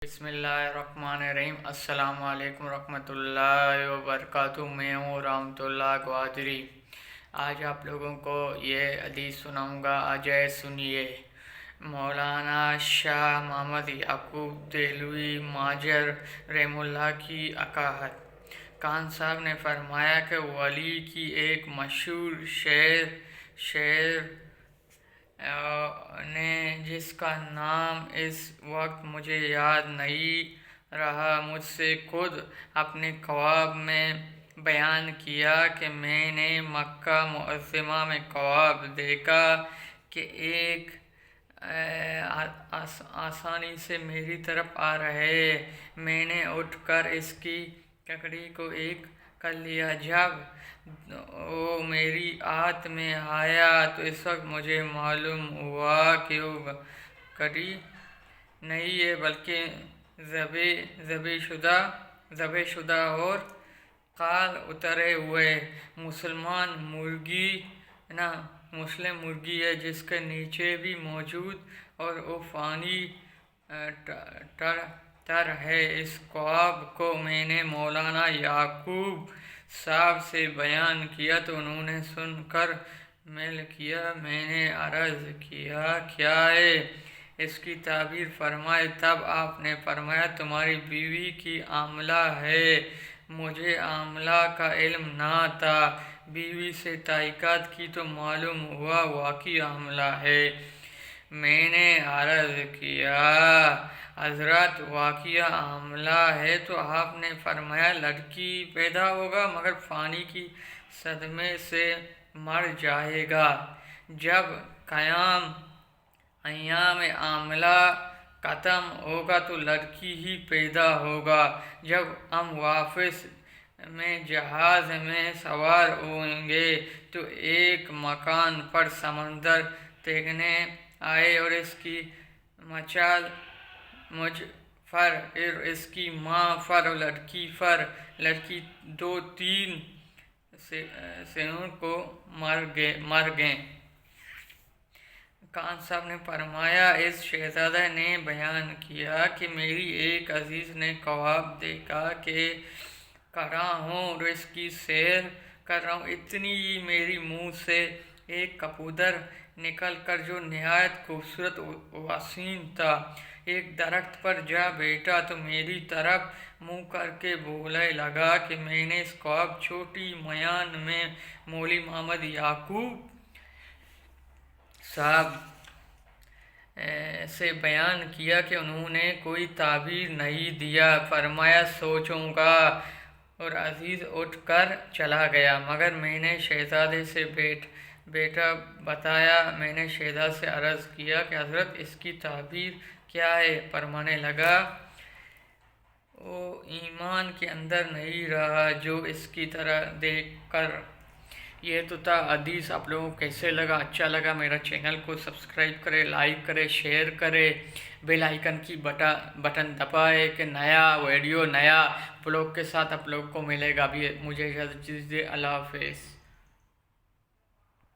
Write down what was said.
بسم اللہ الرحمن الرحیم۔ السلام علیکم ورحمۃ اللہ وبرکاتہ۔ میں ہوں رحمۃ اللہ گوادری۔ آج آپ لوگوں کو یہ حدیث سناؤں گا، آجائے سنیے۔ مولانا شاہ محمد یعقوب دہلوی ماجر رحم اللہ کی عقائد۔ خان صاحب نے فرمایا کہ ولی کی ایک مشہور شعر نے جس کا نام اس وقت مجھے یاد نہیں رہا، مجھ سے خود اپنے خواب میں بیان کیا کہ میں نے مکہ معظمہ میں خواب دیکھا کہ ایک آسانی سے میری طرف آ رہے۔ میں نے اٹھ کر اس کی ککڑی کو ایک کر لیا۔ جب وہ میری آت میں آیا تو اس وقت مجھے معلوم ہوا کہ وہ ککڑی نہیں ہے بلکہ ذبح شدہ اور خال اترے ہوئے مسلم مرغی ہے، جس کے نیچے بھی موجود اور وہ فانی تر ہے۔ اس خواب کو میں نے مولانا یعقوب صاحب سے بیان کیا تو انہوں نے سن کر میل کیا۔ میں نے عرض کیا کیا ہے اس کی تعبیر فرمائے۔ تب آپ نے فرمایا تمہاری بیوی کی حاملہ ہے۔ مجھے حاملہ کا علم نہ تھا۔ بیوی سے تحقیقات کی تو معلوم ہوا واقعی حاملہ ہے۔ میں نے عرض کیا حضرت واقعی حاملہ ہے تو آپ نے فرمایا لڑکی پیدا ہوگا مگر فانی کی صدمے سے مر جائے گا۔ جب ایام حاملہ ختم ہوگا تو لڑکی ہی پیدا ہوگا۔ جب ہم واپس میں جہاز میں سوار ہوں گے تو ایک مکان پر سمندر دیکھنے آئے اور اس کی مچال مجھ پر اور اس کی ماں پر اور لڑکی پر۔ لڑکی 2-3 سینوں کو مر گئیں۔ خان صاحب نے فرمایا اس شہزادہ نے بیان کیا کہ میری ایک عزیز نے خواب دیکھا کہ کھڑا ہوں اور اس کی سیر کر رہا ہوں، اتنی ہی میری منہ سے ایک کبوتر نکل کر جو نہایت خوبصورت و حسین تھا ایک درخت پر جا بیٹھا تو میری طرف منہ کر کے بولنے لگا کہ میں نے اس خواب چھوٹی میان میں مولوی محمد یعقوب صاحب سے بیان کیا کہ انہوں نے کوئی تعبیر نہیں دیا۔ فرمایا سوچوں گا، اور عزیز اٹھ کر چلا گیا۔ مگر میں نے شہزادے سے بیٹا بتایا۔ میں نے شہزادے سے عرض کیا کہ حضرت اس کی تعبیر کیا ہے؟ فرمانے لگا وہ ایمان کے اندر نہیں رہا جو اس کی طرح دیکھ کر۔ یہ تو تھا حدیث۔ آپ لوگوں کو کیسے لگا؟ اچھا لگا میرا چینل کو سبسکرائب کرے، لائک کرے، شیئر کرے، بیل آئیکن کی بٹن دبائے کہ نیا ویڈیو نیا بلاگ کے ساتھ آپ لوگوں کو ملے گا۔ بھی مجھے اجازت دیجیے، اللہ حافظ۔